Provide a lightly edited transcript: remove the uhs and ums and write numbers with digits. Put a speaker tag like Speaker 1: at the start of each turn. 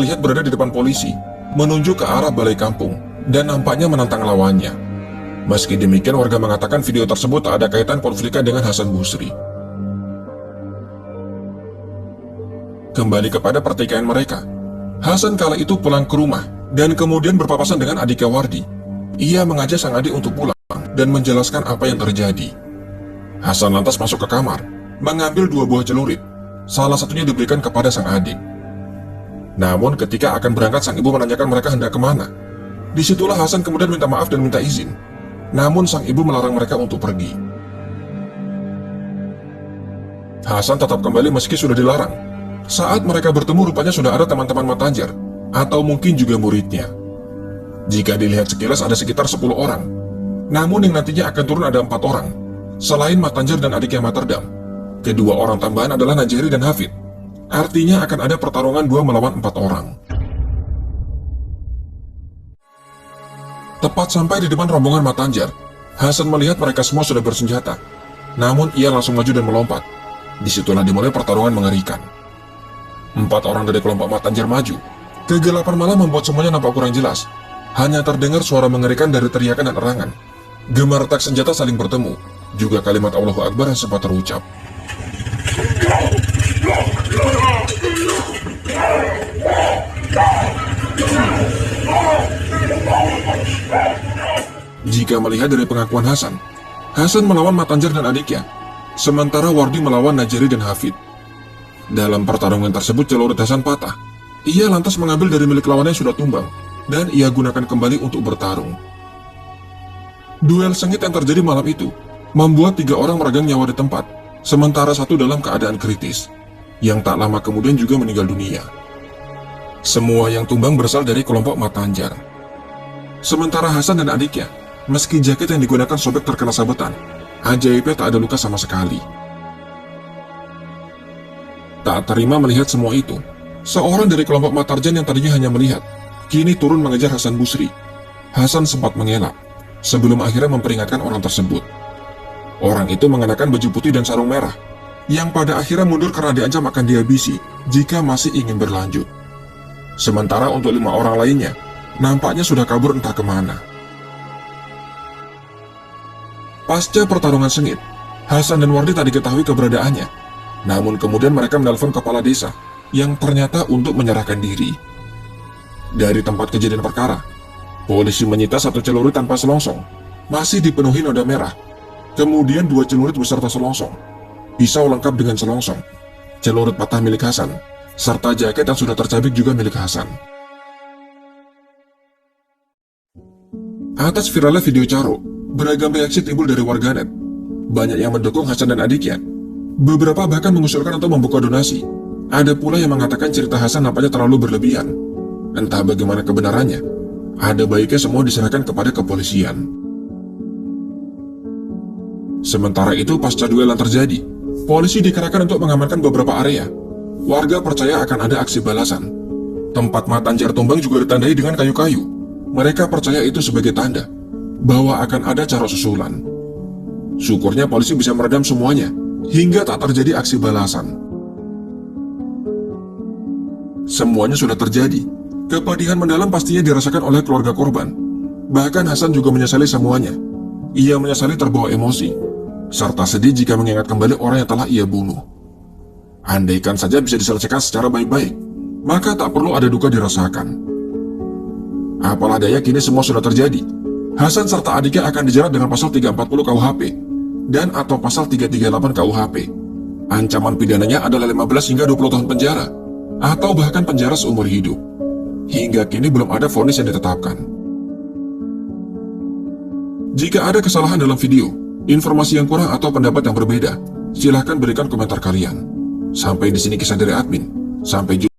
Speaker 1: terlihat berada di depan polisi, menunjuk ke arah balai kampung, dan nampaknya menantang lawannya. Meski demikian, warga mengatakan video tersebut tak ada kaitan konfliknya dengan Hasan Busri. Kembali kepada pertikaian mereka, Hasan kala itu pulang ke rumah, dan kemudian berpapasan dengan adiknya Wardi. Ia mengajak sang adik untuk pulang, dan menjelaskan apa yang terjadi. Hasan lantas masuk ke kamar, mengambil 2 buah celurit. Salah satunya diberikan kepada sang adik. Namun ketika akan berangkat, sang ibu menanyakan mereka hendak kemana. Disitulah Hasan kemudian minta maaf dan minta izin. Namun sang ibu melarang mereka untuk pergi. Hasan tetap kembali meski sudah dilarang. Saat mereka bertemu, rupanya sudah ada teman-teman Matanjar, atau mungkin juga muridnya. Jika dilihat sekilas ada sekitar 10 orang. Namun yang nantinya akan turun ada 4 orang. Selain Matanjar dan adiknya Matardam, kedua orang tambahan adalah Najeri dan Hafid. Artinya akan ada pertarungan 2 melawan 4 orang. Tepat sampai di depan rombongan Matanjar, Hasan melihat mereka semua sudah bersenjata. Namun ia langsung maju dan melompat. Disitulah dimulai pertarungan mengerikan. 4 orang dari kelompok Matanjar maju. Kegelapan malam membuat semuanya nampak kurang jelas. Hanya terdengar suara mengerikan dari teriakan dan erangan. Gemertak senjata saling bertemu. Juga kalimat Allahu Akbar yang sempat terucap. Jika melihat dari pengakuan Hasan, Hasan melawan Matanjar dan adiknya, sementara Wardi melawan Najeri dan Hafid. Dalam pertarungan tersebut, celurit Hasan patah. Ia lantas mengambil dari milik lawannya yang sudah tumbang, dan ia gunakan kembali untuk bertarung. Duel sengit yang terjadi malam itu membuat 3 orang meregang nyawa di tempat, sementara 1 dalam keadaan kritis, yang tak lama kemudian juga meninggal dunia. Semua yang tumbang berasal dari kelompok Matanjar. Sementara Hasan dan adiknya, meski jaket yang digunakan sobek terkena sabetan, ajaibnya tak ada luka sama sekali. Tak terima melihat semua itu, seorang dari kelompok Matarjan yang tadinya hanya melihat, kini turun mengejar Hasan Busri. Hasan sempat mengelak, sebelum akhirnya memperingatkan orang tersebut. Orang itu mengenakan baju putih dan sarung merah, yang pada akhirnya mundur karena diancam akan dihabisi jika masih ingin berlanjut. Sementara untuk 5 orang lainnya, nampaknya sudah kabur entah kemana. Pasca pertarungan sengit, Hasan dan Wardi tak diketahui keberadaannya. Namun kemudian mereka menelpon kepala desa, yang ternyata untuk menyerahkan diri. Dari tempat kejadian perkara, polisi menyita 1 celurit tanpa selongsong, masih dipenuhi noda merah. Kemudian 2 celurit beserta selongsong, pisau lengkap dengan selongsong, celurit patah milik Hasan, serta jaket yang sudah tercabik juga milik Hasan. Atas viralnya video Caro, beragam reaksi timbul dari warganet. Banyak yang mendukung Hasan dan adiknya. Beberapa bahkan mengusulkan untuk membuka donasi. Ada pula yang mengatakan cerita Hasan nampaknya terlalu berlebihan. Entah bagaimana kebenarannya. Ada baiknya semua diserahkan kepada kepolisian. Sementara itu, pasca duel yang terjadi, polisi dikerahkan untuk mengamankan beberapa area. Warga percaya akan ada aksi balasan. Tempat Matanjar tumbang juga ditandai dengan kayu-kayu. Mereka percaya itu sebagai tanda bahwa akan ada cara susulan. Syukurnya polisi bisa meredam semuanya, hingga tak terjadi aksi balasan. Semuanya sudah terjadi. Kepedihan mendalam pastinya dirasakan oleh keluarga korban. Bahkan Hasan juga menyesali semuanya. Ia menyesali terbawa emosi, serta sedih jika mengingat kembali orang yang telah ia bunuh. Andaikan saja bisa diselesaikan secara baik-baik, maka tak perlu ada duka dirasakan. Apalah daya, kini semua sudah terjadi. Hasan serta adiknya akan dijerat dengan pasal 340 KUHP dan atau pasal 338 KUHP. Ancaman pidananya adalah 15 hingga 20 tahun penjara, atau bahkan penjara seumur hidup. Hingga kini belum ada vonis yang ditetapkan. Jika ada kesalahan dalam video, informasi yang kurang atau pendapat yang berbeda, silahkan berikan komentar kalian. Sampai di sini kisah dari admin. Sampai jumpa.